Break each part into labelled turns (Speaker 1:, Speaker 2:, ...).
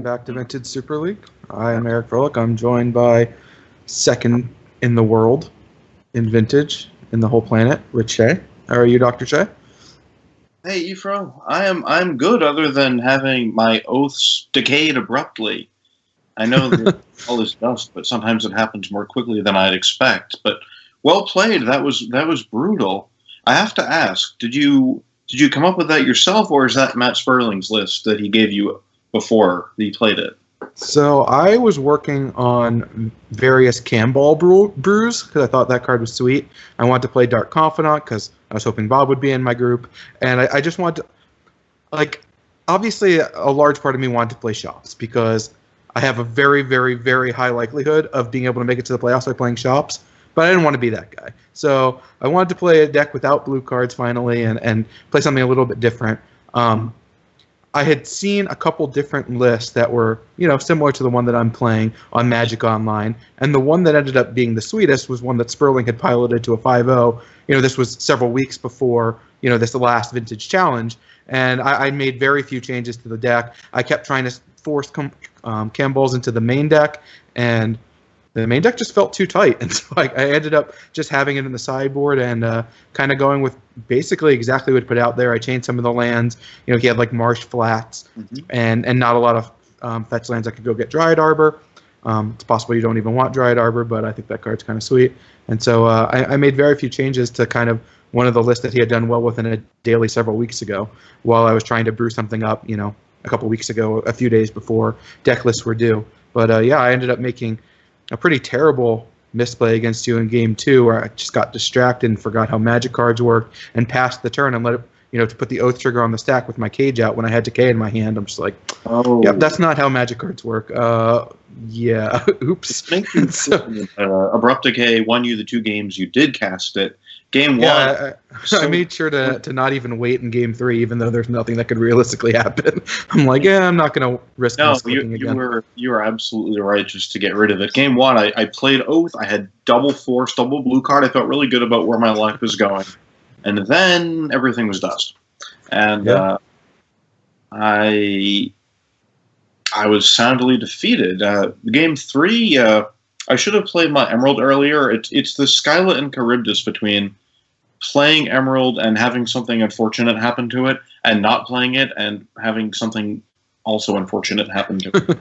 Speaker 1: welcome back to Vintage Super League. I am Eric Froelich. I'm joined by second in the world in Vintage, in the whole planet, Rich Shea. How are you, Dr. Shea?
Speaker 2: Hey, Efro. I'm good, other than having my oaths decayed abruptly. I know that all is dust, but sometimes it happens more quickly than I'd expect. But well played. That was brutal. I have to ask, did you come up with that yourself, or is that Matt Sperling's list that he gave you before he played it?
Speaker 1: So I was working on various Camball brews because I thought that card was sweet. I wanted to play Dark Confidant because I was hoping Bob would be in my group. And I just wanted to, obviously a large part of me wanted to play Shops because I have a very, very, very high likelihood of being able to make it to the playoffs by playing Shops. But I didn't want to be that guy. So I wanted to play a deck without blue cards finally and play something a little bit different. I had seen a couple different lists that were, similar to the one that I'm playing on Magic Online, and the one that ended up being the sweetest was one that Sperling had piloted to a 5-0. This was several weeks before, this last Vintage Challenge, and I made very few changes to the deck. I kept trying to force Camballs into the main deck, and the main deck just felt too tight, and so I ended up just having it in the sideboard and kind of going with basically exactly what he put out there. I changed some of the lands. He had like Marsh Flats and not a lot of fetch lands that could go get Dryad Arbor. It's possible you don't even want Dryad Arbor, but I think that card's kind of sweet. And so I made very few changes to kind of one of the lists that he had done well with in a daily several weeks ago while I was trying to brew something up, a couple weeks ago, a few days before deck lists were due. But I ended up making a pretty terrible misplay against you in game 2 where I just got distracted and forgot how magic cards worked and passed the turn and let it, to put the oath trigger on the stack with my cage out when I had decay in my hand. I'm just like, yep, that's not how magic cards work. Yeah, oops.
Speaker 2: Abrupt Decay won you the 2 games you did cast it. Game 1.
Speaker 1: I made sure to not even wait in game 3, even though there's nothing that could realistically happen. I'm like, I'm not going to risk again.
Speaker 2: You were absolutely right just to get rid of it. Game 1, I played Oath. I had double force, double blue card. I felt really good about where my life was going. And then everything was dust. And I was soundly defeated. Game 3, I should have played my Emerald earlier. It's the Skyla and Charybdis between playing Emerald and having something unfortunate happen to it, and not playing it and having something also unfortunate happen to it.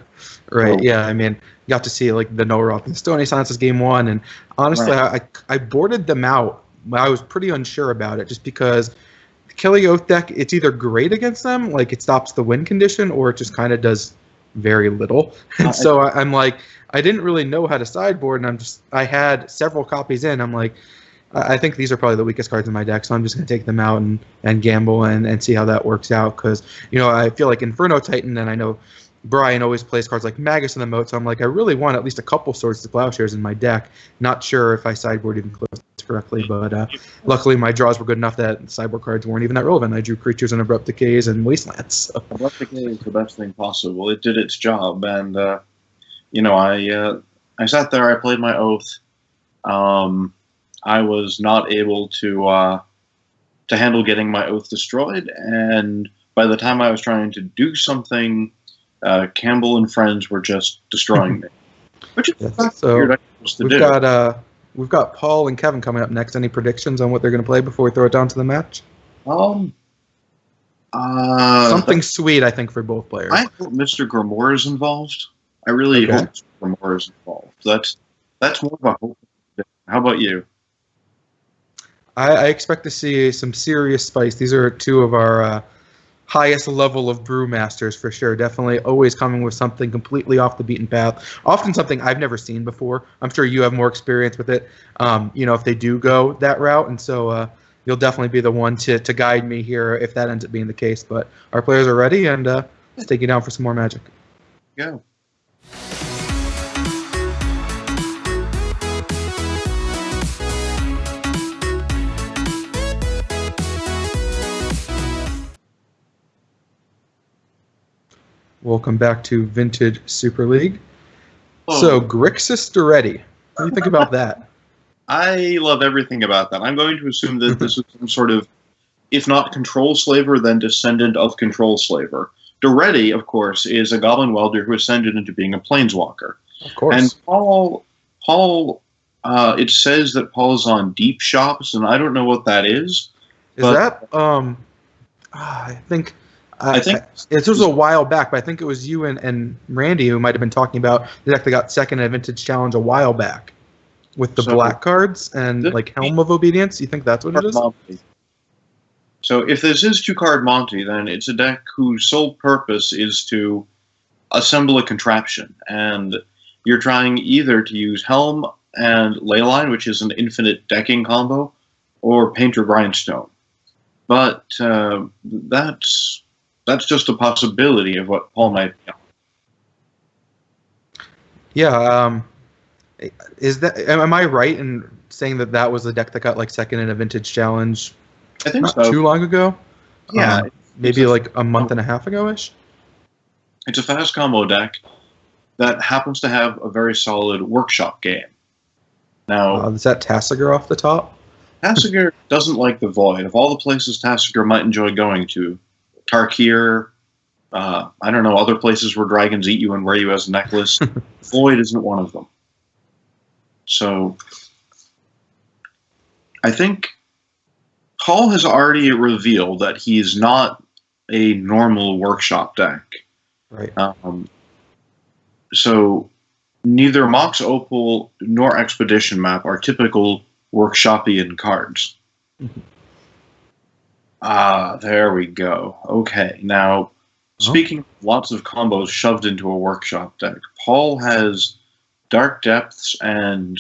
Speaker 1: Right, so, yeah, you got to see like the No Rock and Stony Silences game 1, and honestly, right. I boarded them out. I was pretty unsure about it just because the Kelly Oath deck, it's either great against them, like it stops the win condition, or it just kind of does very little. And so I'm like, I didn't really know how to sideboard, and I had several copies in. I'm like, I think these are probably the weakest cards in my deck, so I'm just going to take them out and gamble and see how that works out. Because, I feel like Inferno Titan, and I know Brian always plays cards like Magus in the moat, so I'm like, I really want at least a couple Swords to Plowshares in my deck. Not sure if I sideboard even close correctly, but luckily my draws were good enough that sideboard cards weren't even that relevant. I drew Creatures and Abrupt Decays and Wastelands. So.
Speaker 2: Abrupt Decay is the best thing possible. It did its job, and I sat there, I played my Oath. I was not able to handle getting my Oath destroyed, and by the time I was trying to do something, Campbell and friends were just destroying me. Which is
Speaker 1: so we've got Paul and Kevin coming up next. Any predictions on what they're going to play before we throw it down to the match? Something sweet, I think, for both players.
Speaker 2: I hope Mr. Grimoire is involved. I really hope Mr. Grimoire is involved. That's more of a hope. How about you?
Speaker 1: I expect to see some serious spice. These are 2 of our highest level of brewmasters for sure. Definitely always coming with something completely off the beaten path. Often something I've never seen before. I'm sure you have more experience with it, if they do go that route. And so you'll definitely be the one to guide me here if that ends up being the case. But our players are ready, and let's take you down for some more Magic.
Speaker 2: Go.
Speaker 1: Welcome back to Vintage Super League. So, Grixis Duretti. What do you think about that?
Speaker 2: I love everything about that. I'm going to assume that this is some sort of, if not control slaver, then descendant of control slaver. Doretti, of course, is a Goblin Welder who ascended into being a Planeswalker.
Speaker 1: Of course.
Speaker 2: And Paul, it says that Paul is on Deep Shops, and I don't know what that is.
Speaker 1: Is that I think this was a while back, but I think it was you and Randy who might have been talking about the deck that got second at Vintage Challenge a while back with the black cards and like Helm of Obedience. You think that's what it is?
Speaker 2: Monty. So if this is 2-card Monty, then it's a deck whose sole purpose is to assemble a contraption, and you're trying either to use Helm and Leyline, which is an infinite decking combo, or Painter Grindstone. But that's just a possibility of what Paul might be on.
Speaker 1: Yeah. Am I right in saying that was the deck that got like second in a Vintage Challenge?
Speaker 2: I think
Speaker 1: not
Speaker 2: so.
Speaker 1: Too long ago.
Speaker 2: Yeah,
Speaker 1: maybe like a month and a half ago-ish.
Speaker 2: It's a fast combo deck that happens to have a very solid workshop game. Now,
Speaker 1: is that Tasigur off the top?
Speaker 2: Tasigur doesn't like the Void. Of all the places Tasigur might enjoy going to, Tarkir, I don't know, other places where dragons eat you and wear you as a necklace, Void isn't one of them. So, I think Paul has already revealed that he's not a normal workshop deck.
Speaker 1: Right.
Speaker 2: So neither Mox Opal nor Expedition Map are typical workshopian cards. There we go. Okay, now speaking of lots of combos shoved into a workshop deck, Paul has Dark Depths and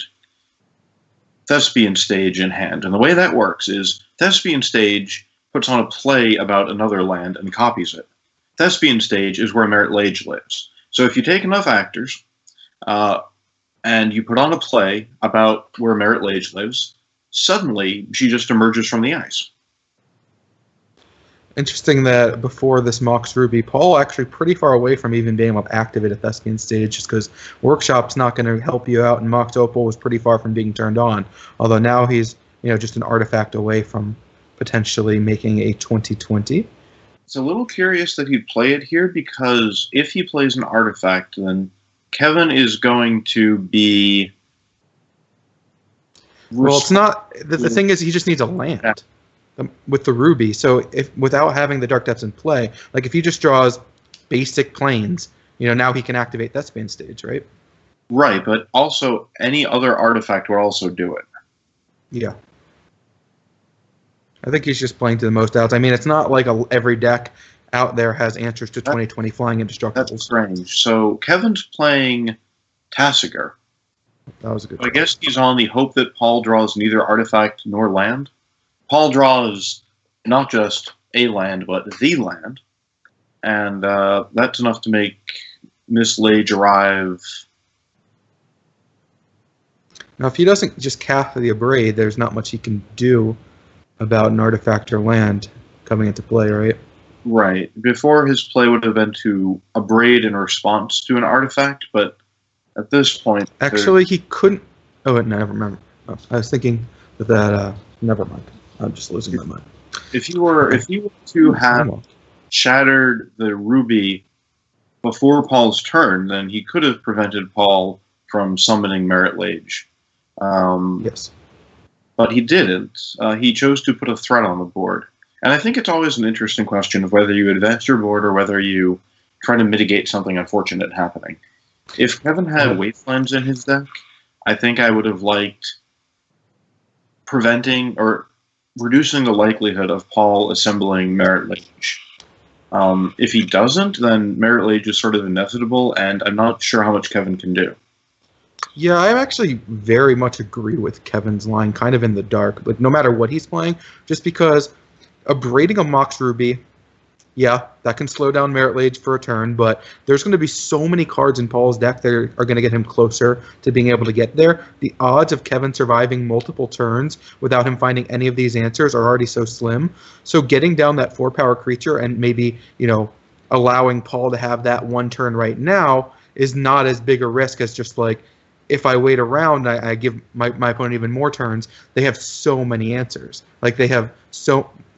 Speaker 2: Thespian Stage in hand. And the way that works is Thespian Stage puts on a play about another land and copies it. Thespian Stage is where Merit Lage lives. So if you take enough actors and you put on a play about where Merit Lage lives, suddenly she just emerges from the ice.
Speaker 1: Interesting that before this Mox Ruby, Paul actually pretty far away from even being able to activate a Thespian Stage, just because Workshop's not going to help you out, and Mox Opal was pretty far from being turned on. Although now he's just an artifact away from potentially making a 2020.
Speaker 2: It's a little curious that he'd play it here, because if he plays an artifact, then Kevin is going to be...
Speaker 1: Well, it's not... The thing is, he just needs a land. Yeah. With the Ruby, so if without having the Dark Depths in play, like if he just draws basic planes, now he can activate Thespian Stage, right?
Speaker 2: Right, but also any other artifact will also do it.
Speaker 1: Yeah. I think he's just playing to the most outs. I mean, it's not like every deck out there has answers to 2020 flying indestructibles.
Speaker 2: That's strange. So Kevin's playing Tasigur.
Speaker 1: That was a good.
Speaker 2: I guess he's on the hope that Paul draws neither artifact nor land. Paul draws not just a land, but the land. And that's enough to make Miss Lage arrive.
Speaker 1: Now, if he doesn't just cast the Abrade, there's not much he can do about an artifact or land coming into play, right?
Speaker 2: Right. Before, his play would have been to Abrade in response to an artifact, but at this point...
Speaker 1: Actually, he couldn't... Oh, no, never mind. Oh, I was thinking that... never mind. I'm just losing my mind.
Speaker 2: If you were to have shattered the Ruby before Paul's turn, then he could have prevented Paul from summoning Merit Lage.
Speaker 1: Yes.
Speaker 2: But he didn't. He chose to put a threat on the board. And I think it's always an interesting question of whether you advance your board or whether you try to mitigate something unfortunate happening. If Kevin had Wastelands in his deck, I think I would have liked preventing or reducing the likelihood of Paul assembling Merit Lage. If he doesn't, then Merit Lage is sort of inevitable, and I'm not sure how much Kevin can do.
Speaker 1: Yeah, I actually very much agree with Kevin's line, kind of in the dark, but no matter what he's playing, just because abrading a Mox Ruby, yeah, that can slow down Merit Lage for a turn, but there's going to be so many cards in Paul's deck that are going to get him closer to being able to get there. The odds of Kevin surviving multiple turns without him finding any of these answers are already so slim. So getting down that 4-power creature and maybe, allowing Paul to have that one turn right now is not as big a risk as just like, if I wait around, I give my opponent even more turns. They have so many answers. Like they have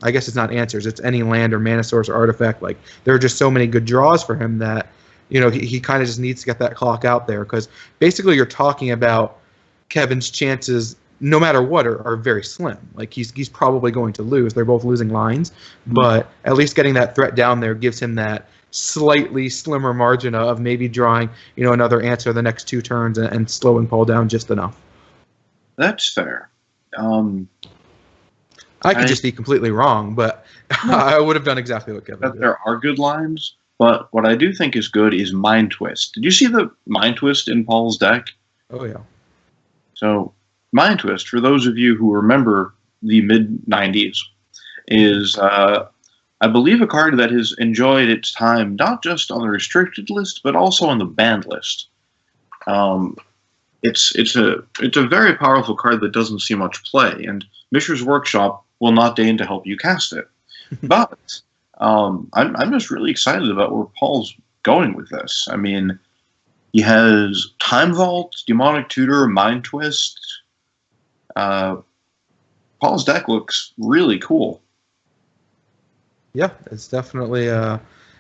Speaker 1: I guess it's not answers. It's any land or mana source or artifact. Like, there are just so many good draws for him that, he kind of just needs to get that clock out there, because basically you're talking about Kevin's chances, no matter what, are very slim. Like, he's probably going to lose. They're both losing lines, but at least getting that threat down there gives him that slightly slimmer margin of maybe drawing, another answer the next 2 turns and slowing Paul down just enough.
Speaker 2: That's fair.
Speaker 1: I could just be completely wrong, but I would have done exactly what Kevin did.
Speaker 2: There are good lines, but what I do think is good is Mind Twist. Did you see the Mind Twist in Paul's deck?
Speaker 1: Oh, yeah.
Speaker 2: So, Mind Twist, for those of you who remember the mid-90s, is, I believe, a card that has enjoyed its time not just on the restricted list, but also on the banned list. It's a very powerful card that doesn't see much play, and Mishra's Workshop will not deign to help you cast it. But I'm just really excited about where Paul's going with this. I mean, he has Time Vault, Demonic Tutor, Mind Twist. Paul's deck looks really cool.
Speaker 1: Yeah, it's definitely,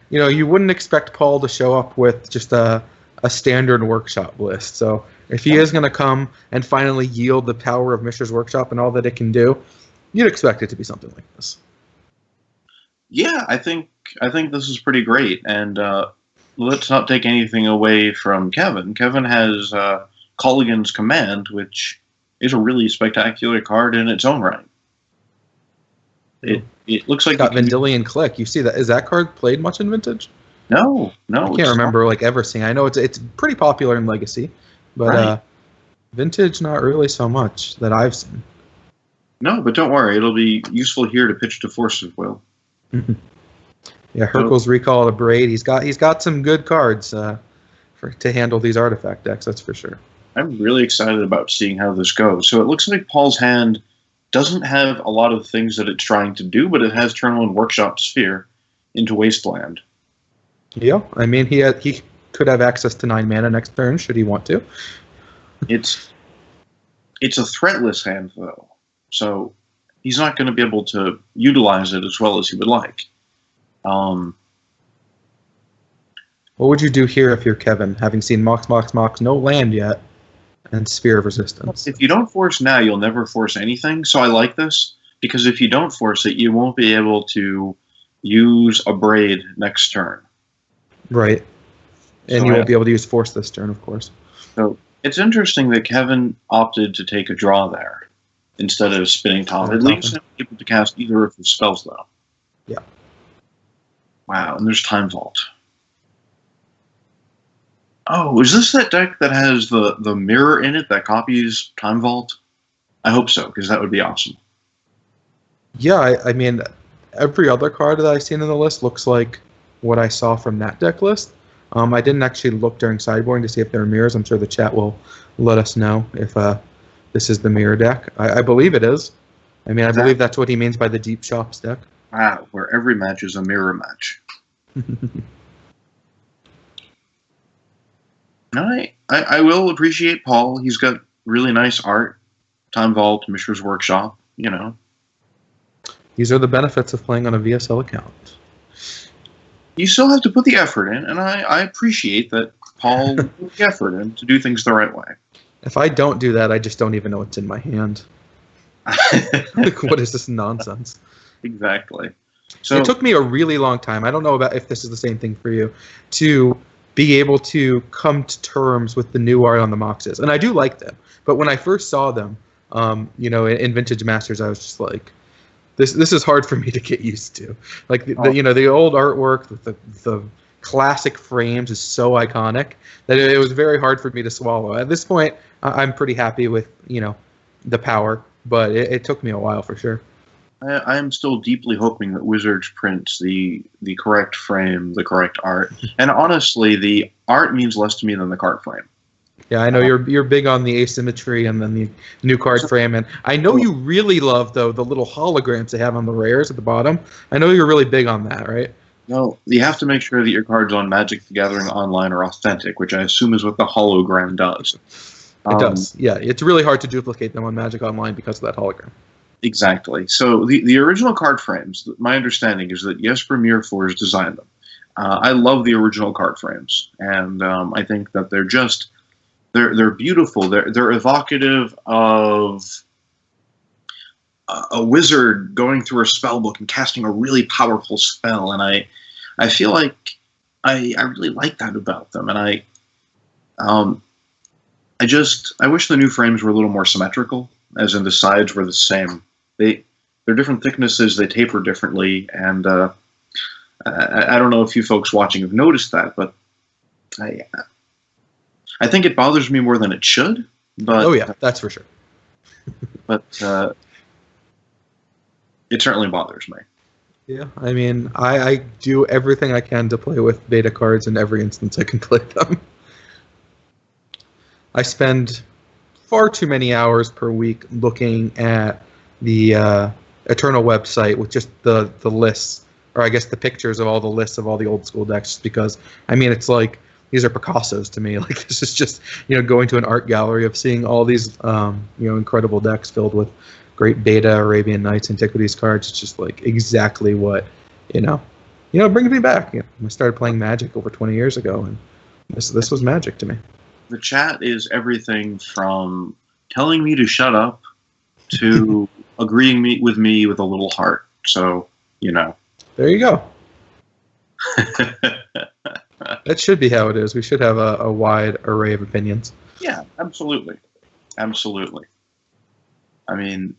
Speaker 1: you wouldn't expect Paul to show up with just a standard Workshop list. So if he is going to come and finally yield the power of Mishra's Workshop and all that it can do, you'd expect it to be something like this.
Speaker 2: Yeah, I think this is pretty great. And let's not take anything away from Kevin. Kevin has Colligan's Command, which is a really spectacular card in its own right. It looks like
Speaker 1: got Vendilion Click. You see that? Is that card played much in Vintage?
Speaker 2: No.
Speaker 1: I can't remember ever seeing. I know it's pretty popular in Legacy, but right. Vintage not really so much that I've seen.
Speaker 2: No, but don't worry, it'll be useful here to pitch to Force of Will.
Speaker 1: Yeah, Hercule's Recall to Braid. He's got some good cards to handle these artifact decks. That's for sure.
Speaker 2: I'm really excited about seeing how this goes. So it looks like Paul's hand doesn't have a lot of things that it's trying to do, but it has turn 1 Workshop Sphere into Wasteland.
Speaker 1: Yeah, I mean, he could have access to 9 mana next turn, should he want to.
Speaker 2: It's a threatless hand, though, so he's not going to be able to utilize it as well as he would like.
Speaker 1: What would you do here if you're Kevin, having seen Mox, no land yet, and Sphere of Resistance?
Speaker 2: If you don't force now, you'll never force anything, so I like this, because if you don't force it, you won't be able to use a Braid next turn.
Speaker 1: Right. And you won't be able to use Force this turn, of course.
Speaker 2: So it's interesting that Kevin opted to take a draw there instead of spinning top. It leaves him able to cast either of his spells, though.
Speaker 1: Yeah.
Speaker 2: Wow, and there's Time Vault. Oh, is this that deck that has the mirror in it that copies Time Vault? I hope so, because that would be awesome.
Speaker 1: Yeah, I mean, every other card that I've seen in the list looks like what I saw from that deck list. I didn't actually look during sideboarding to see if there are mirrors. I'm sure the chat will let us know if this is the mirror deck. I believe it is. I mean, I believe that's what he means by the Deep Shops deck.
Speaker 2: Wow, where every match is a mirror match. I will appreciate Paul. He's got really nice art. Time Vault, Mishra's Workshop,
Speaker 1: These are the benefits of playing on a VSL account.
Speaker 2: You still have to put the effort in, and I appreciate that Paul put the effort in to do things the right way.
Speaker 1: If I don't do that, I just don't even know what's in my hand. Like, what is this nonsense?
Speaker 2: Exactly. So
Speaker 1: it took me a really long time. I don't know if this is the same thing for you, to be able to come to terms with the new art on the Moxes. And I do like them. But when I first saw them, in Vintage Masters, I was just like, this is hard for me to get used to. Like, the old artwork, the classic frames is so iconic that it was very hard for me to swallow. At this point, I'm pretty happy with, the power, but it took me a while for sure.
Speaker 2: I am still deeply hoping that Wizards prints the correct frame, the correct art. And honestly, the art means less to me than the card frame.
Speaker 1: Yeah, I know you're big on the asymmetry and then the new card frame, and I know you really love the little holograms they have on the rares at the bottom. I know you're really big on that, right?
Speaker 2: No, you have to make sure that your cards on Magic the Gathering Online are authentic, which I assume is what the hologram does.
Speaker 1: It does. Yeah, it's really hard to duplicate them on Magic Online because of that hologram.
Speaker 2: exactly. So the original card frames, my understanding is that Jesper Myrfors designed them. I love the original card frames, and I think that they're beautiful. They're evocative of a wizard going through a spell book and casting a really powerful spell, and I feel like I really like that about them, and I wish the new frames were a little more symmetrical, as in the sides were the same. They're different thicknesses, they taper differently, and I don't know if you folks watching have noticed that, but I think it bothers me more than it should. But
Speaker 1: oh yeah, that's for sure.
Speaker 2: But it certainly bothers me.
Speaker 1: Yeah, I mean, I do everything I can to play with beta cards in every instance I can play them. I spend far too many hours per week looking at the Eternal website with just the lists, or I guess the pictures of all the lists of all the old school decks, just because, I mean, it's like, these are Picassos to me. Like, this is just, going to an art gallery of seeing all these, incredible decks filled with great beta Arabian Nights Antiquities cards. It's just like exactly what, it brings me back. I started playing Magic over 20 years ago, and this was Magic to me.
Speaker 2: The chat is everything from telling me to shut up to agreeing with me with a little heart. So,
Speaker 1: There you go. That should be how it is. We should have a wide array of opinions.
Speaker 2: Yeah, absolutely. Absolutely. I mean,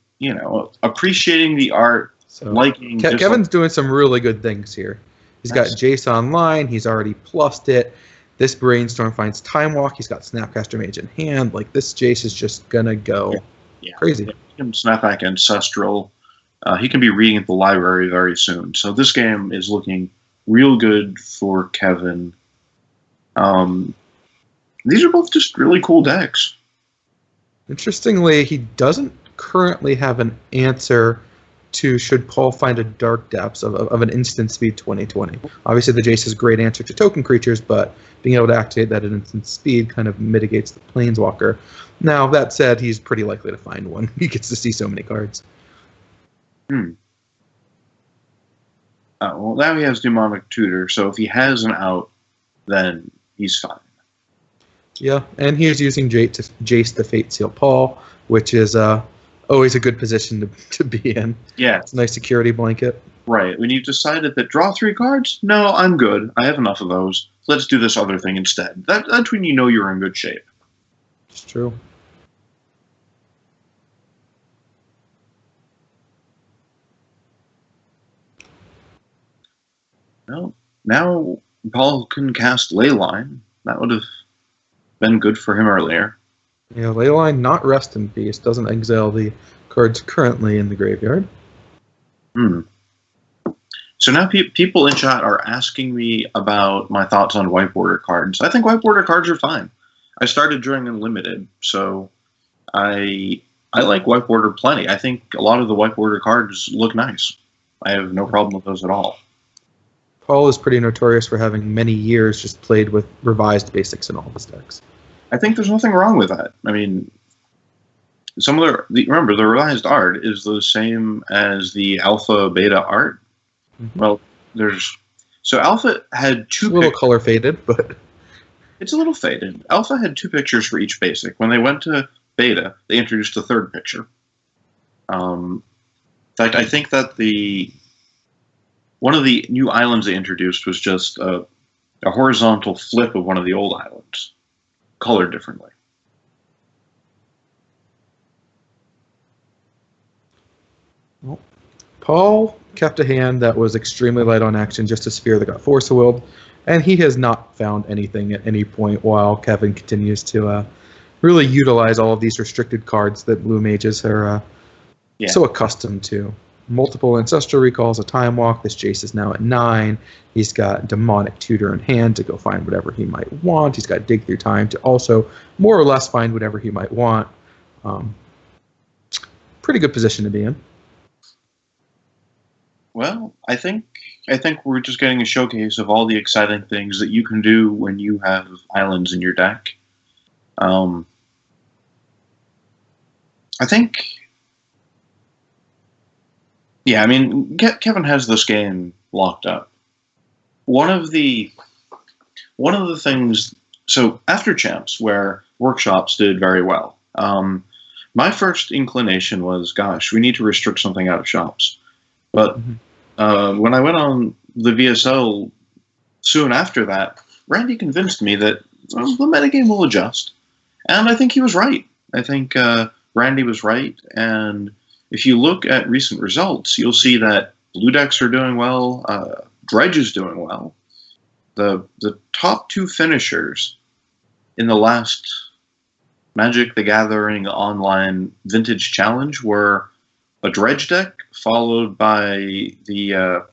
Speaker 2: appreciating the art, liking...
Speaker 1: Kevin's doing some really good things here. He's got Jace online. He's already plussed it. This Brainstorm finds Time Walk. He's got Snapcaster Mage in hand. Like, this Jace is just going to go crazy.
Speaker 2: Yeah. He can snap back Ancestral. He can be reading at the library very soon. So this game is looking real good for Kevin. These are both just really cool decks.
Speaker 1: Interestingly, he doesn't currently have an answer to should Paul find a Dark Depths of an instant speed 2020. Obviously, the Jace is a great answer to token creatures, but being able to activate that at instant speed kind of mitigates the Planeswalker. Now, that said, he's pretty likely to find one. He gets to see so many cards.
Speaker 2: Well, now he has Demonic Tutor, so if he has an out, then he's fine.
Speaker 1: Yeah, and he is using Jace to Fate Seal Paul, which is always a good position to be in.
Speaker 2: Yeah.
Speaker 1: It's a nice security blanket.
Speaker 2: Right. When you've decided that draw 3 cards, no, I'm good. I have enough of those. Let's do this other thing instead. That's when you know you're in good shape.
Speaker 1: It's true.
Speaker 2: Well, now Paul can cast Leyline. That would have been good for him earlier.
Speaker 1: Yeah, Leyline, not Rest in Peace, doesn't exile the cards currently in the graveyard.
Speaker 2: So now people in chat are asking me about my thoughts on white border cards. I think white border cards are fine. I started during Unlimited, so I like white border plenty. I think a lot of the white border cards look nice. I have no problem with those at all.
Speaker 1: Paul is pretty notorious for having many years just played with revised basics in all of his decks.
Speaker 2: I think there's nothing wrong with that. I mean, remember, the revised art is the same as the alpha beta art. Mm-hmm. Well, so alpha had two.
Speaker 1: It's a little color faded, but
Speaker 2: it's a little faded. Alpha had 2 pictures for each basic. When they went to beta, they introduced a 3rd picture. In fact, I think that one of the new islands they introduced was just a horizontal flip of one of the old islands, colored differently.
Speaker 1: Well, Paul kept a hand that was extremely light on action, just a sphere that got Force-willed, and he has not found anything at any point while Kevin continues to really utilize all of these restricted cards that blue mages are so accustomed to. Multiple Ancestral Recalls, a Time Walk. This Jace is now at 9. He's got Demonic Tutor in hand to go find whatever he might want. He's got Dig Through Time to also more or less find whatever he might want. Pretty good position to be in.
Speaker 2: Well, I think we're just getting a showcase of all the exciting things that you can do when you have islands in your deck. I think Yeah, I mean, Kevin has this game locked up. One of the things. So after Champs, where workshops did very well, my first inclination was, gosh, we need to restrict something out of shops. But when I went on the VSL soon after that, Randy convinced me that the metagame will adjust. And I think he was right. I think Randy was right. And if you look at recent results, you'll see that blue decks are doing well, Dredge is doing well. The top two finishers in the last Magic the Gathering Online Vintage Challenge were a Dredge deck, followed by the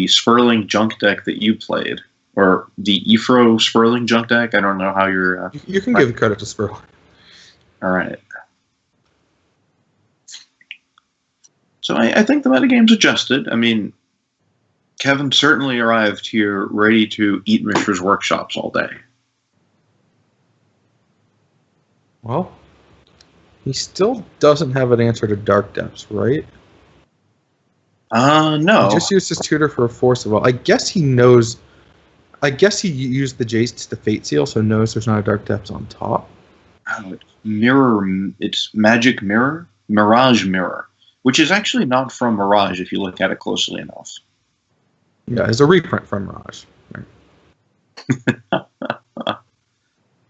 Speaker 2: Sperling Junk deck that you played, or the Ephro Sperling Junk deck. I don't know how you're.
Speaker 1: You can give credit to Sperling.
Speaker 2: All right. So I think the metagame's adjusted. I mean, Kevin certainly arrived here ready to eat Mishra's workshops all day.
Speaker 1: Well, he still doesn't have an answer to Dark Depths, right?
Speaker 2: No.
Speaker 1: He just used his tutor for a Force of Will. I guess he knows. I guess he used the Jace to Fate Seal, so knows there's not a Dark Depths on top.
Speaker 2: Oh, it's Magic Mirror? Mirage Mirror, which is actually not from Mirage if you look at it closely enough.
Speaker 1: Yeah, it's a reprint from Mirage.
Speaker 2: Right.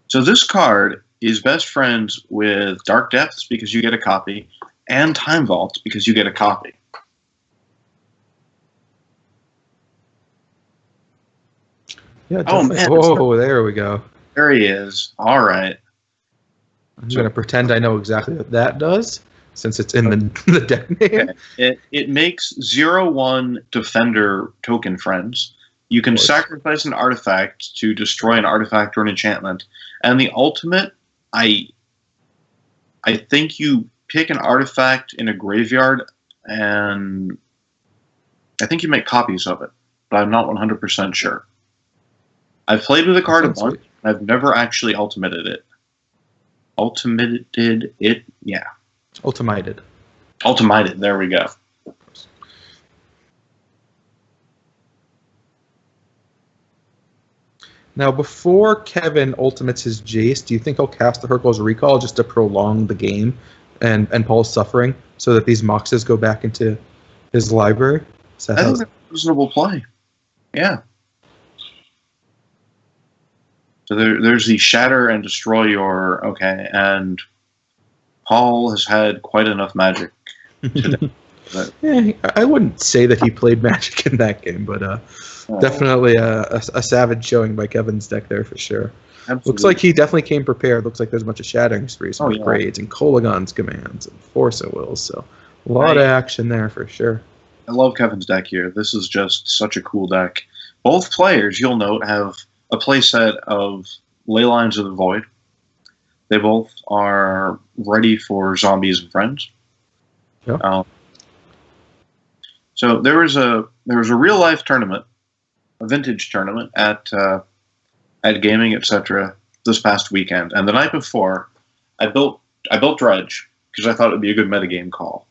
Speaker 2: So this card is best friends with Dark Depths because you get a copy, and Time Vault because you get a copy.
Speaker 1: Yeah, definitely. Man, oh, there we go.
Speaker 2: There he is. All right.
Speaker 1: I'm going to pretend I know exactly what that does, since it's in the deck name.
Speaker 2: Okay. It makes 0/1 Defender token friends. You can sacrifice an artifact to destroy an artifact or an enchantment. And the ultimate, I think you pick an artifact in a graveyard, and I think you make copies of it, but I'm not 100% sure. I've played with the card once. Sweet. I've never actually ultimated it. Ultimated it? Yeah.
Speaker 1: Ultimated.
Speaker 2: Ultimated. There we go.
Speaker 1: Now, before Kevin ultimates his Jace, do you think he'll cast the Hurkyl's Recall just to prolong the game and Paul's suffering so that these Moxes go back into his library?
Speaker 2: I think that's a reasonable play. Yeah. So there's the Shatter and Destroy Your... Okay, and Paul has had quite enough Magic today.
Speaker 1: Yeah, I wouldn't say that he played Magic in that game, but definitely a savage showing by Kevin's deck there for sure. Absolutely. Looks like he definitely came prepared. Looks like there's a bunch of Shattering Sprees, some Grades, and Kolaghan's Commands, and Force of Wills, so a lot of action there for sure.
Speaker 2: I love Kevin's deck here. This is just such a cool deck. Both players, you'll note, have a playset of Leylines of the Void. They both are ready for Zombies and Friends.
Speaker 1: Yeah.
Speaker 2: So there was a real life tournament, a vintage tournament at Gaming Etc. this past weekend, and the night before, I built Dredge because I thought it would be a good metagame call,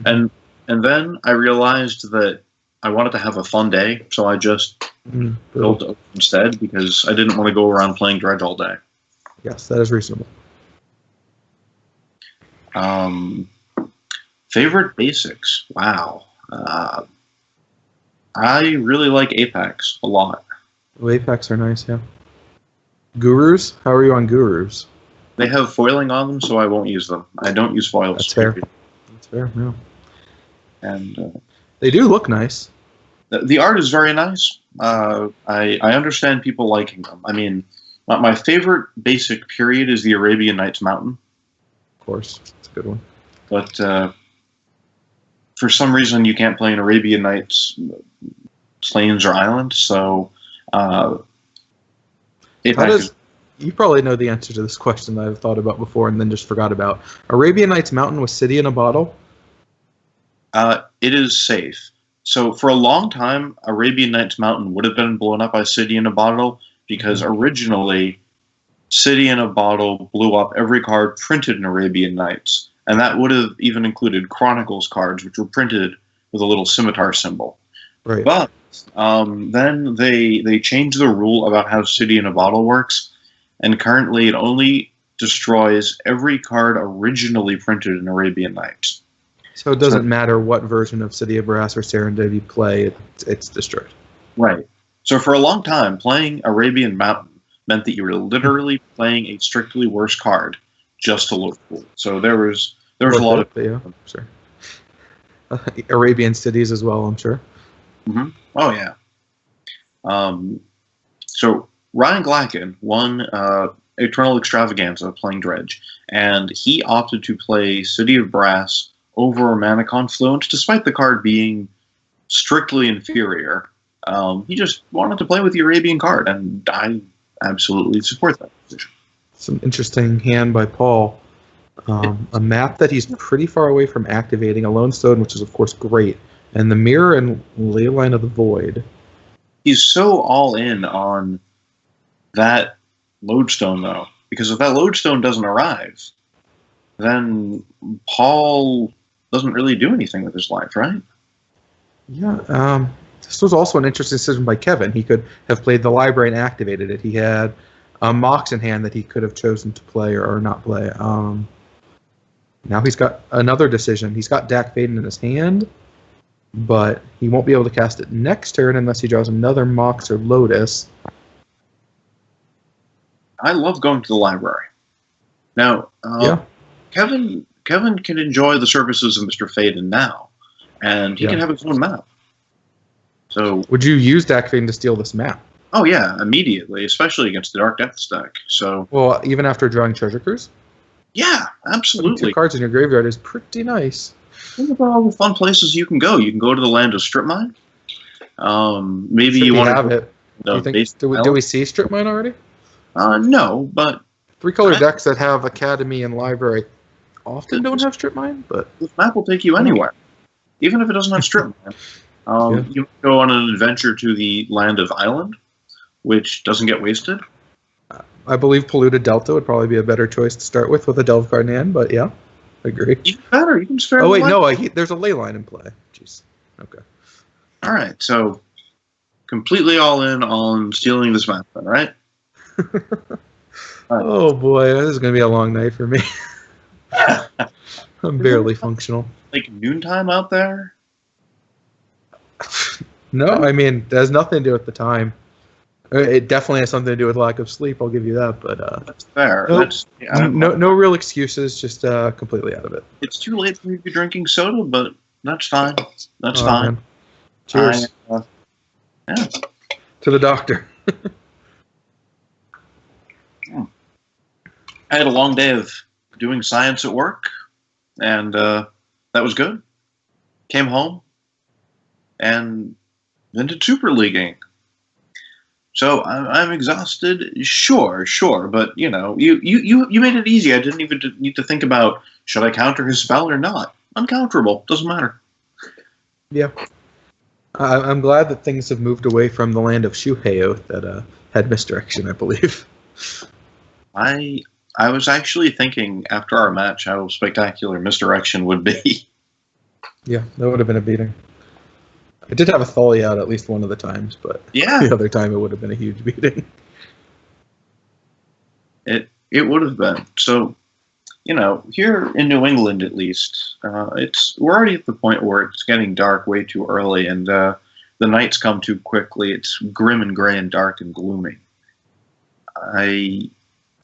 Speaker 2: and then I realized that I wanted to have a fun day, so I just built Oath instead because I didn't want to go around playing Dredge all day.
Speaker 1: Yes, that is reasonable.
Speaker 2: Favorite basics? Wow. I really like Apex a lot.
Speaker 1: Apex are nice, yeah. Gurus? How are you on Gurus?
Speaker 2: They have foiling on them, so I won't use them. I don't use foils.
Speaker 1: That's fair. That's fair, yeah.
Speaker 2: And
Speaker 1: they do look nice.
Speaker 2: The art is very nice. I understand people liking them. I mean, my favorite basic period is the Arabian Nights Mountain.
Speaker 1: Of course, it's a good one.
Speaker 2: But for some reason, you can't play an Arabian Nights Plains or Islands, so
Speaker 1: you probably know the answer to this question that I've thought about before and then just forgot about. Arabian Nights Mountain with City in a Bottle?
Speaker 2: It is safe. So for a long time, Arabian Nights Mountain would have been blown up by City in a Bottle because originally City in a Bottle blew up every card printed in Arabian Nights. And that would have even included Chronicles cards, which were printed with a little scimitar symbol.
Speaker 1: Right.
Speaker 2: But then they changed the rule about how City in a Bottle works, and currently it only destroys every card originally printed in Arabian Nights.
Speaker 1: So it doesn't matter what version of City of Brass or Serendipity you play, it's destroyed.
Speaker 2: Right. So for a long time, playing Arabian Mountain meant that you were literally playing a strictly worse card just to look cool. So there was a lot of...
Speaker 1: Yeah, sure. Arabian cities as well, I'm sure.
Speaker 2: Mm-hmm. Oh, yeah. So Ryan Glacken won Eternal Extravaganza playing Dredge, and he opted to play City of Brass over Mana Confluence, despite the card being strictly inferior. He just wanted to play with the Arabian card, and I absolutely support that position.
Speaker 1: Some interesting hand by Paul. A map that he's pretty far away from activating, a Lone Stone, which is of course great, and the Mirror and Leyline of the Void.
Speaker 2: He's so all in on that Lodestone, though, because if that Lodestone doesn't arrive, then Paul doesn't really do anything with his life, right?
Speaker 1: Yeah, this was also an interesting decision by Kevin. He could have played the library and activated it. He had Mox in hand that he could have chosen to play or not play. Now he's got another decision. He's got Dak Faden in his hand, but he won't be able to cast it next turn unless he draws another Mox or Lotus.
Speaker 2: I love going to the library. Now, Kevin can enjoy the services of Mr. Faden now, and he can have his own map. So,
Speaker 1: would you use Dak Faden to steal this map?
Speaker 2: Oh yeah, immediately, especially against the Dark Depths deck. So,
Speaker 1: well, even after drawing Treasure Cruise?
Speaker 2: Yeah, absolutely.
Speaker 1: Putting 2 cards in your graveyard is pretty nice.
Speaker 2: Think about all the fun places you can go. You can go to the land of Strip Mine. Maybe you want to
Speaker 1: have it. Do we see Strip Mine already?
Speaker 2: No, but
Speaker 1: 3-color decks that have Academy and Library often don't have Strip Mine, but
Speaker 2: this map will take you anywhere, even if it doesn't have Strip Mine. You go on an adventure to the land of Island, which doesn't get wasted.
Speaker 1: I believe Polluted Delta would probably be a better choice to start with a Delve card in hand, but yeah, I agree.
Speaker 2: Even better, you can spare.
Speaker 1: Oh wait, no, there's a Leyline in play. Jeez. Okay.
Speaker 2: All right, so completely all in on stealing this map, then, right?
Speaker 1: Oh boy, this is gonna be a long night for me. I'm barely functional.
Speaker 2: Like noontime out there?
Speaker 1: No, I mean, it has nothing to do with the time. It definitely has something to do with lack of sleep, I'll give you that, but
Speaker 2: that's fair.
Speaker 1: No real excuses, just completely out of it.
Speaker 2: It's too late for me to be drinking soda, but that's fine. That's fine.
Speaker 1: Man. Cheers.
Speaker 2: Yeah.
Speaker 1: To the doctor.
Speaker 2: I had a long day of doing science at work, and that was good. Came home, and then did Super Leaguing. So I'm exhausted, sure, but you know, you made it easy. I didn't even need to think about should I counter his spell or not. Uncounterable, doesn't matter.
Speaker 1: Yeah, I'm glad that things have moved away from the land of Shuhei that had misdirection, I believe.
Speaker 2: I was actually thinking after our match how spectacular misdirection would be.
Speaker 1: Yeah, that would have been a beating. I did have a Thali out at least one of the times, but the other time it would have been a huge beating.
Speaker 2: It would have been. So, you know, here in New England at least, we're already at the point where it's getting dark way too early, and the nights come too quickly. It's grim and gray and dark and gloomy.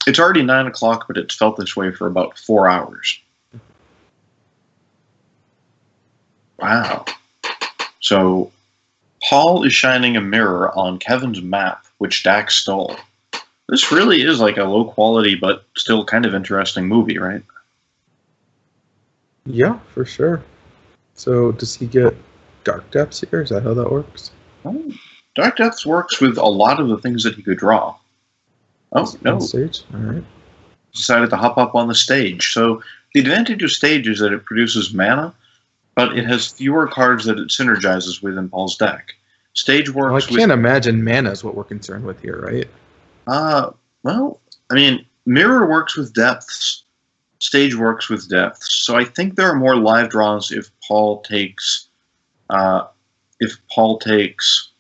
Speaker 2: It's already 9 o'clock, but it's felt this way for about 4 hours. Wow. So, Paul is shining a mirror on Kevin's map, which Dak stole. This really is like a low-quality but still kind of interesting movie, right?
Speaker 1: Yeah, for sure. So, does he get Dark Depths here? Is that how that works?
Speaker 2: Well, Dark Depths works with a lot of the things that he could draw. Oh, no.
Speaker 1: Stage? All right.
Speaker 2: Decided to hop up on the stage. So, the advantage of stage is that it produces mana, but it has fewer cards that it synergizes with in Paul's deck. Stage works.
Speaker 1: Well, I can't imagine mana is what we're concerned with here, right?
Speaker 2: Well, I mean, Mirror works with depths. Stage works with depths. So I think there are more live draws if Paul takes if Paul takes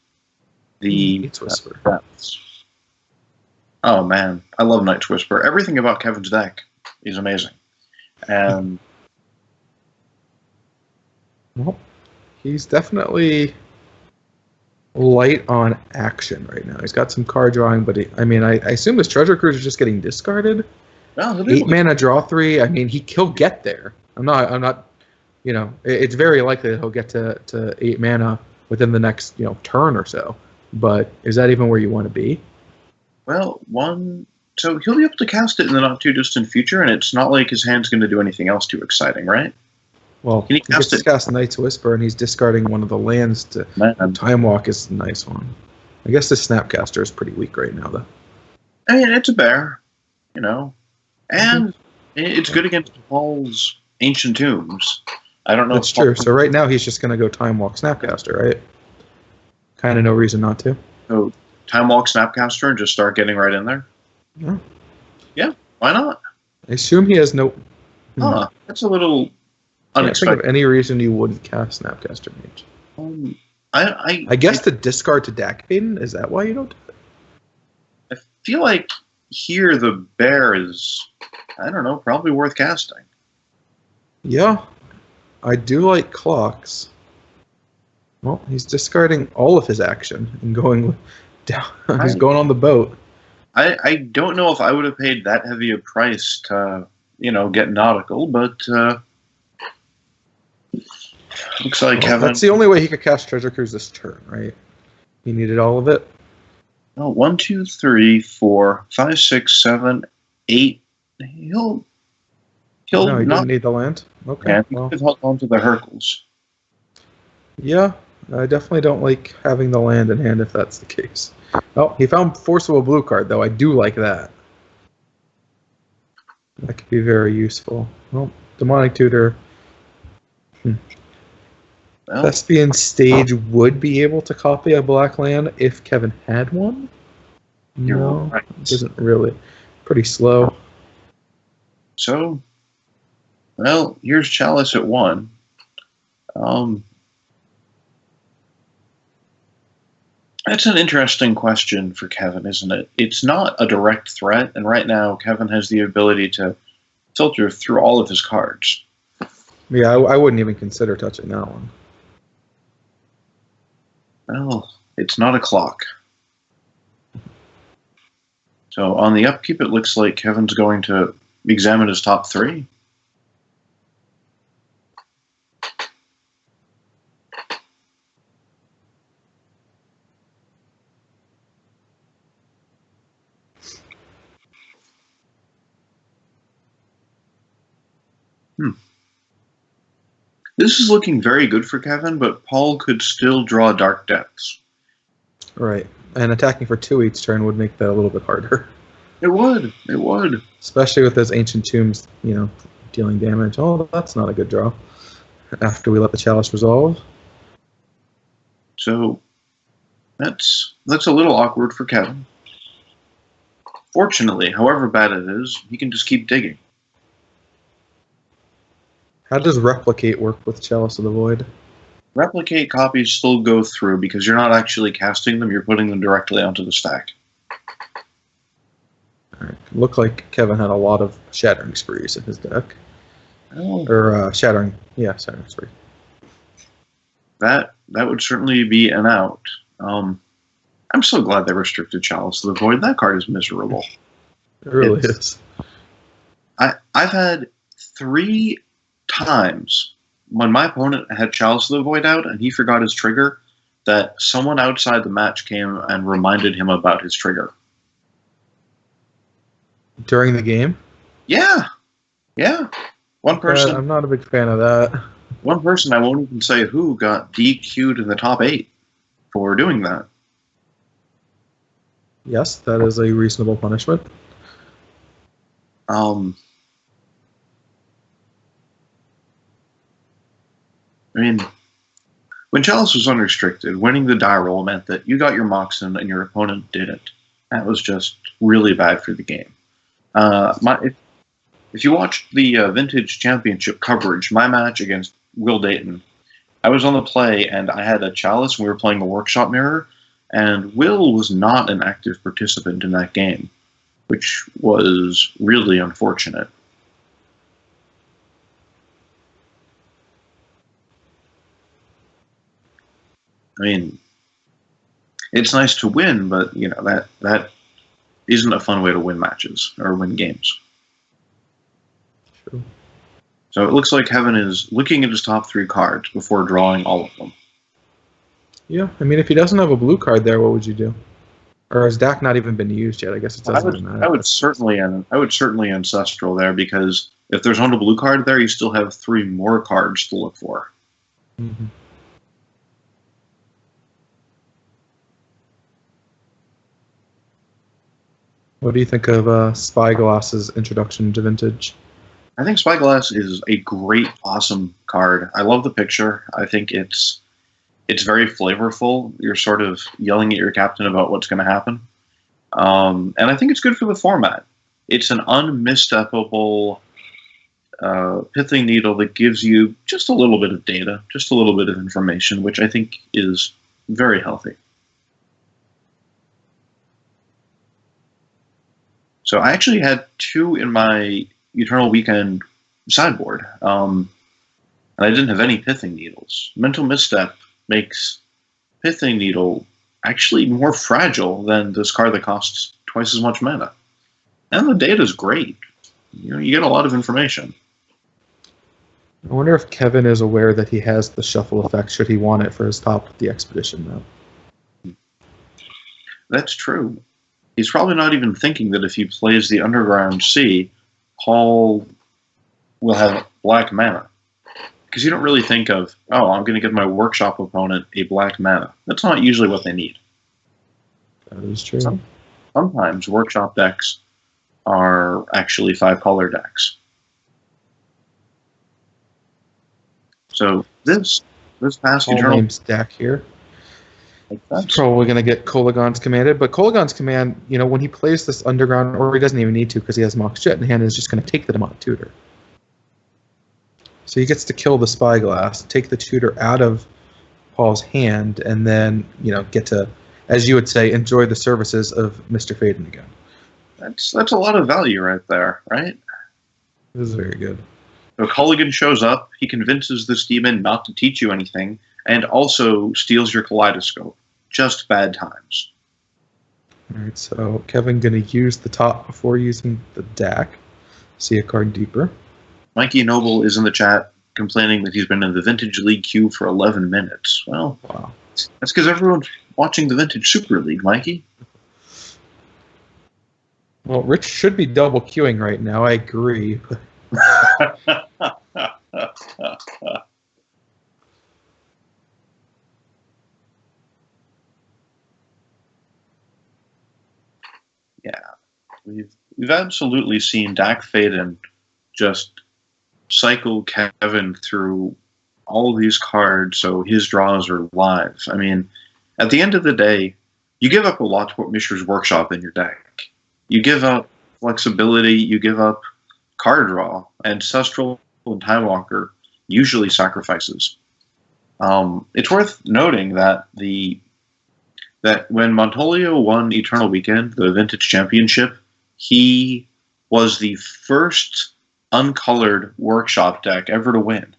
Speaker 2: the
Speaker 1: Night's Whisper.
Speaker 2: depths. Oh man, I love Night's Whisper. Everything about Kevin's deck is amazing. And
Speaker 1: Well, he's definitely light on action right now. He's got some card drawing, but I assume his Treasure Cruise is just getting discarded.
Speaker 2: well,
Speaker 1: 8 mana, draw 3. I mean, he'll get there. I'm not. It's very likely that he'll get to 8 mana within the next turn or so. But is that even where you want to be?
Speaker 2: Well, so he'll be able to cast it in the not too distant future, and it's not like his hand's going to do anything else too exciting, right?
Speaker 1: Well,
Speaker 2: Can he
Speaker 1: gets
Speaker 2: cast
Speaker 1: to cast Night's Whisper, and he's discarding one of the lands to Time Walk is a nice one. I guess the Snapcaster is pretty weak right now, though.
Speaker 2: I mean, it's a bear, and it's good against Paul's Ancient Tombs. I don't know.
Speaker 1: That's true. So right now he's just going to go Time Walk Snapcaster, right? Kind of no reason not to.
Speaker 2: So Time Walk Snapcaster and just start getting right in there?
Speaker 1: Yeah.
Speaker 2: Yeah, why not?
Speaker 1: I assume he has no...
Speaker 2: That's a little
Speaker 1: I can't
Speaker 2: unexpected.
Speaker 1: think of any reason you wouldn't cast Snapcaster Mage. I guess the discard to Dak Maiden, is that why you don't do it?
Speaker 2: I feel like here the bear is, I don't know, probably worth casting.
Speaker 1: Yeah. I do like clocks. Well, he's discarding all of his action and going down. He's going on the boat.
Speaker 2: I don't know if I would have paid that heavy a price to, get nautical, but looks like Kevin.
Speaker 1: That's the only way he could cast Treasure Cruise this turn, right? He needed all of it.
Speaker 2: Oh, 1, 2, 3, 4, 5, 6, 7, 8. He'll
Speaker 1: No, he
Speaker 2: not
Speaker 1: didn't need the land. Okay.
Speaker 2: Yeah, he
Speaker 1: Well,
Speaker 2: could have held on to the Hercules.
Speaker 1: yeah, I definitely don't like having the land in hand if that's the case. Oh, he found Forcible Blue card, though. I do like that. That could be very useful. Well, Demonic Tutor.
Speaker 2: Well,
Speaker 1: Thespian Stage would be able to copy a black land if Kevin had one.
Speaker 2: You're
Speaker 1: No,
Speaker 2: right.
Speaker 1: it isn't really. Pretty slow.
Speaker 2: So, well, here's Chalice at 1. That's an interesting question for Kevin, isn't it? It's not a direct threat, and right now Kevin has the ability to filter through all of his cards.
Speaker 1: Yeah, I wouldn't even consider touching that one.
Speaker 2: Well, it's not a clock. So on the upkeep, it looks like Kevin's going to examine his top 3. This is looking very good for Kevin, but Paul could still draw Dark Depths.
Speaker 1: Right. And attacking for 2 each turn would make that a little bit harder.
Speaker 2: It would. It would.
Speaker 1: Especially with those Ancient Tombs, dealing damage. Oh, that's not a good draw. After we let the Chalice resolve.
Speaker 2: So that's a little awkward for Kevin. Fortunately, however bad it is, he can just keep digging.
Speaker 1: How does Replicate work with Chalice of the Void?
Speaker 2: Replicate copies still go through because you're not actually casting them, you're putting them directly onto the stack.
Speaker 1: All right. Looked like Kevin had a lot of Shattering Sprees in his deck.
Speaker 2: Oh.
Speaker 1: Or Shattering Spree.
Speaker 2: That would certainly be an out. I'm so glad they restricted Chalice of the Void. That card is miserable.
Speaker 1: It really is.
Speaker 2: I've had 3 times when my opponent had Chalice of the Void out and he forgot his trigger, that someone outside the match came and reminded him about his trigger.
Speaker 1: During the game?
Speaker 2: Yeah. One person.
Speaker 1: I'm not a big fan of that.
Speaker 2: One person, I won't even say who, got DQ'd in the top 8 for doing that.
Speaker 1: Yes, that is a reasonable punishment.
Speaker 2: I mean, when Chalice was unrestricted, winning the die roll meant that you got your Moxen and your opponent didn't. That was just really bad for the game. If you watched the Vintage Championship coverage, my match against Will Dayton, I was on the play, and I had a Chalice, and we were playing the Workshop Mirror, and Will was not an active participant in that game, which was really unfortunate. I mean, it's nice to win, but that isn't a fun way to win matches or win games.
Speaker 1: True.
Speaker 2: So it looks like Kevin is looking at his top 3 cards before drawing all of them.
Speaker 1: Yeah, I mean, if he doesn't have a blue card there, what would you do? Or has Dak not even been used yet? I guess it doesn't matter.
Speaker 2: I would certainly Ancestral there, because if there's not a blue card there, you still have 3 more cards to look for.
Speaker 1: Mm-hmm. What do you think of Spyglass's introduction to Vintage?
Speaker 2: I think Spyglass is a great, awesome card. I love the picture. I think it's very flavorful. You're sort of yelling at your captain about what's going to happen. And I think it's good for the format. It's an unmistakable pithing needle that gives you just a little bit of data, just a little bit of information, which I think is very healthy. So I actually had 2 in my Eternal Weekend sideboard, and I didn't have any Pithing Needles. Mental Misstep makes Pithing Needle actually more fragile than this card that costs twice as much mana. And the data's great. You get a lot of information.
Speaker 1: I wonder if Kevin is aware that he has the shuffle effect should he want it for his top of the expedition now.
Speaker 2: That's true. He's probably not even thinking that if he plays the Underground Sea, Paul will have black mana. Because you don't really think of, oh, I'm going to give my Workshop opponent a black mana. That's not usually what they need.
Speaker 1: That is true.
Speaker 2: Sometimes Workshop decks are actually 5-color decks. So this past
Speaker 1: Paul
Speaker 2: Eternal
Speaker 1: names Dak here. He's probably going to get Kolagon's commanded, but Kolagon's command, when he plays this Underground, or he doesn't even need to because he has Mox Jet in hand, is just going to take the Demonic Tutor. So he gets to kill the Spyglass, take the Tutor out of Paul's hand, and then, get to, as you would say, enjoy the services of Mr. Faden again.
Speaker 2: That's a lot of value right there, right?
Speaker 1: This is very good.
Speaker 2: So Culligan shows up, he convinces this demon not to teach you anything, and also steals your Kaleidoscope. Just bad times.
Speaker 1: Alright, so Kevin going to use the top before using the Dak. See a card deeper.
Speaker 2: Mikey Noble is in the chat complaining that he's been in the Vintage League queue for 11 minutes. Well,
Speaker 1: wow.
Speaker 2: That's because everyone's watching the Vintage Super League, Mikey.
Speaker 1: Well, Rich should be double queuing right now, I agree. Yeah, we've absolutely seen Dak Faden just cycle Kevin through all these cards so his draws are live. I mean, at the end of the day, you give up a lot to put Mishra's Workshop in your deck. You give up flexibility, you give up card draw. Ancestral and Time Walker usually sacrifices. It's worth noting that that when Montolio won Eternal Weekend, the Vintage Championship, he was the first uncolored Workshop deck ever to win.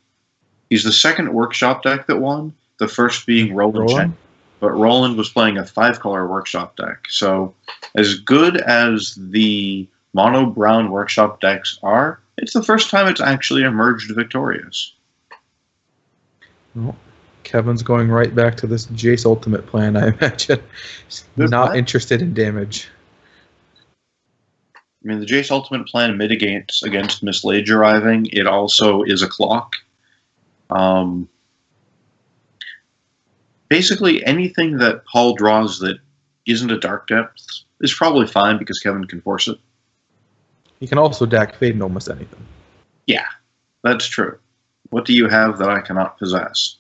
Speaker 1: He's the second Workshop deck that won, the first being Roland. But Roland was playing a 5-color Workshop deck. So as good as the mono brown Workshop decks are, it's the first time it's actually emerged victorious. Well, Kevin's going right back to this Jace Ultimate plan, I imagine. He's not interested in damage.
Speaker 2: I mean, the Jace Ultimate plan mitigates against Mislaid arriving. It also is a clock. Basically, anything that Paul draws that isn't a Dark Depth is probably fine because Kevin can force it.
Speaker 1: He can also Dak Faden almost anything.
Speaker 2: Yeah, that's true. What do you have that I cannot possess?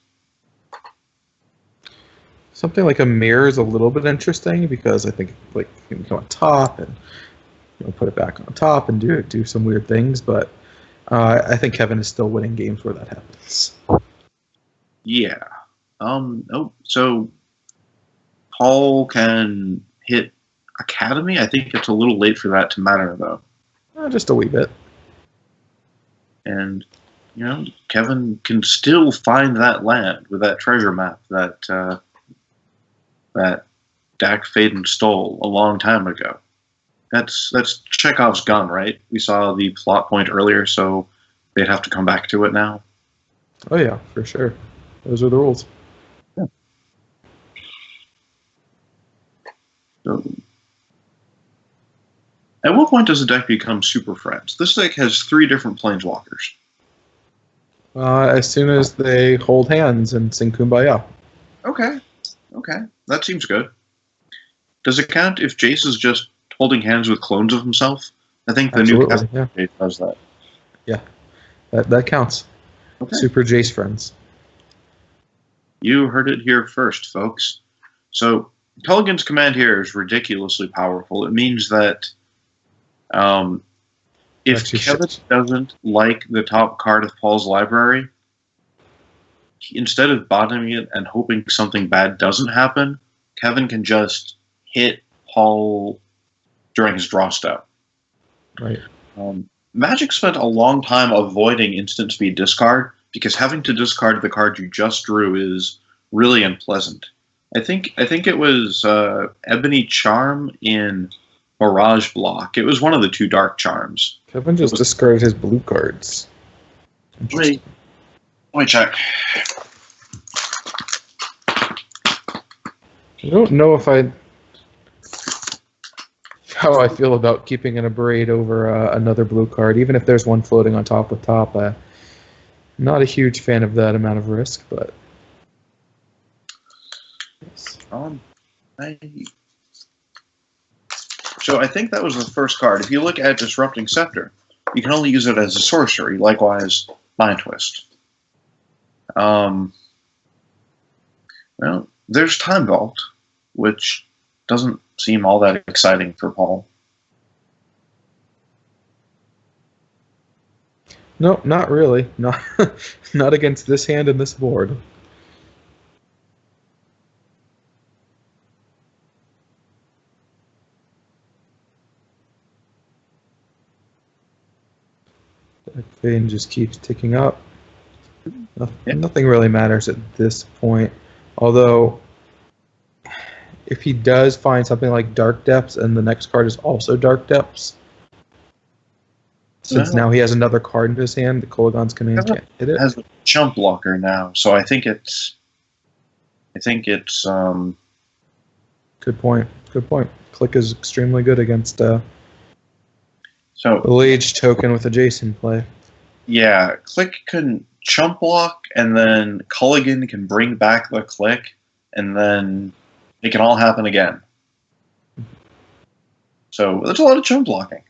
Speaker 1: Something like a mirror is a little bit interesting because I think you can go on top and put it back on top and do some weird things, but I think Kevin is still winning games where that happens.
Speaker 2: Yeah. Oh, so Paul can hit Academy. I think it's a little late for that to matter, though.
Speaker 1: Just a wee bit.
Speaker 2: And Kevin can still find that land with that treasure map that that Dak Faden stole a long time ago. That's Chekhov's gun, right? We saw the plot point earlier, so they'd have to come back to it now.
Speaker 1: Oh yeah, for sure. Those are the rules.
Speaker 2: Yeah. So, at what point does the deck become Super Friends? This deck has 3 different Planeswalkers.
Speaker 1: As soon as they hold hands and sing Kumbaya.
Speaker 2: Okay, that seems good. Does it count if Jace is just holding hands with clones of himself? I think the new Jace does that.
Speaker 1: Yeah, that counts. Okay. Super Jace friends.
Speaker 2: You heard it here first, folks. So Culligan's command here is ridiculously powerful. It means that if Kevin doesn't like the top card of Paul's library, instead of bottoming it and hoping something bad doesn't happen, Kevin can just hit Paul during his draw step.
Speaker 1: Right.
Speaker 2: Magic spent a long time avoiding instant speed discard because having to discard the card you just drew is really unpleasant. I think it was Ebony Charm in Mirage Block. It was one of the 2 dark charms.
Speaker 1: Kevin just discarded his blue cards.
Speaker 2: Let me check.
Speaker 1: I don't know how I feel about keeping an Abrade over another blue card, even if there's one floating on top with top. Not a huge fan of that amount of risk, but yes.
Speaker 2: So I think that was the first card. If you look at Disrupting Scepter, you can only use it as a sorcery. Likewise, Mind Twist. Well, there's Time Vault, which doesn't seem all that exciting for Paul.
Speaker 1: No, not really. Not not against this hand and this board. That vein just keeps ticking up. Nothing really matters at this point. Although, if he does find something like Dark Depths and the next card is also Dark Depths, since now he has another card in his hand, the Kolaghan's command can't hit it.
Speaker 2: Has a chump blocker now, so I think it's
Speaker 1: Good point. Good point. Click is extremely good against
Speaker 2: so
Speaker 1: the Lage token with a Jason play.
Speaker 2: Yeah, Click can chump block, and then Culligan can bring back the Click, and then it can all happen again. So there's a lot of chump blocking.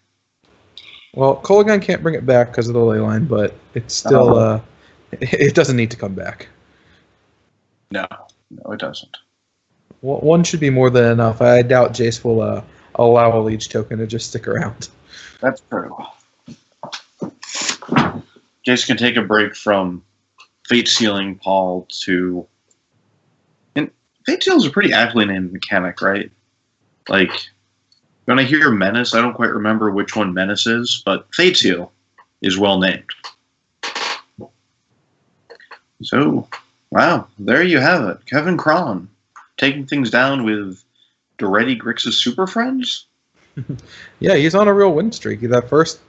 Speaker 1: Well, Kolaghan can't bring it back because of the ley line, but it's still it doesn't need to come back.
Speaker 2: No, it doesn't.
Speaker 1: Well, one should be more than enough. I doubt Jace will allow a Leech token to just stick around.
Speaker 2: That's true. Jace can take a break from Fate Sealing Paul to... And Fate Seal is a pretty aptly named mechanic, right? Like, when I hear Menace, I don't quite remember which one Menace is, but Fate Seal is well named. So, wow, there you have it. Kevin Cron taking things down with Doretti Grix's Super Friends?
Speaker 1: Yeah, he's on a real win streak. The first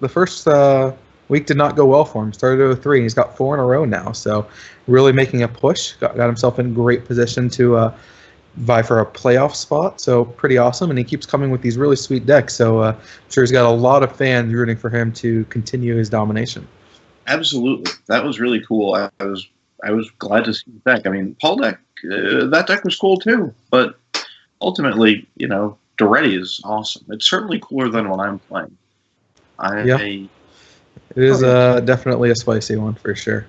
Speaker 1: week did not go well for him. Started with 3, and he's got 4 in a row now. So really making a push. Got himself in great position to vie for a playoff spot. So pretty awesome. And he keeps coming with these really sweet decks. So I'm sure he's got a lot of fans rooting for him to continue his domination.
Speaker 2: Absolutely. That was really cool. I was glad to see the deck. I mean, Paul deck, that deck was cool too. But ultimately, Doretti is awesome. It's certainly cooler than what I'm playing.
Speaker 1: It is definitely a spicy one for sure.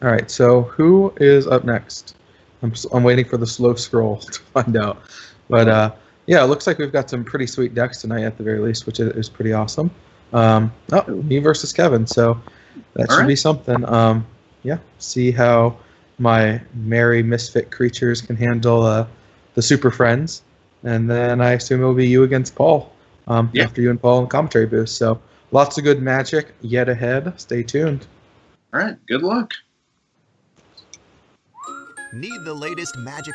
Speaker 1: All right, so who is up next? I'm waiting for the slow scroll to find out. But yeah, it looks like we've got some pretty sweet decks tonight at the very least, which is pretty awesome. Me versus Kevin, so that should be something. Yeah, see how my merry misfit creatures can handle the Super Friends. And then I assume it'll be you against Paul after you and Paul in the commentary booth. So lots of good Magic yet ahead. Stay tuned.
Speaker 2: All right. Good luck.
Speaker 3: Need the latest Magic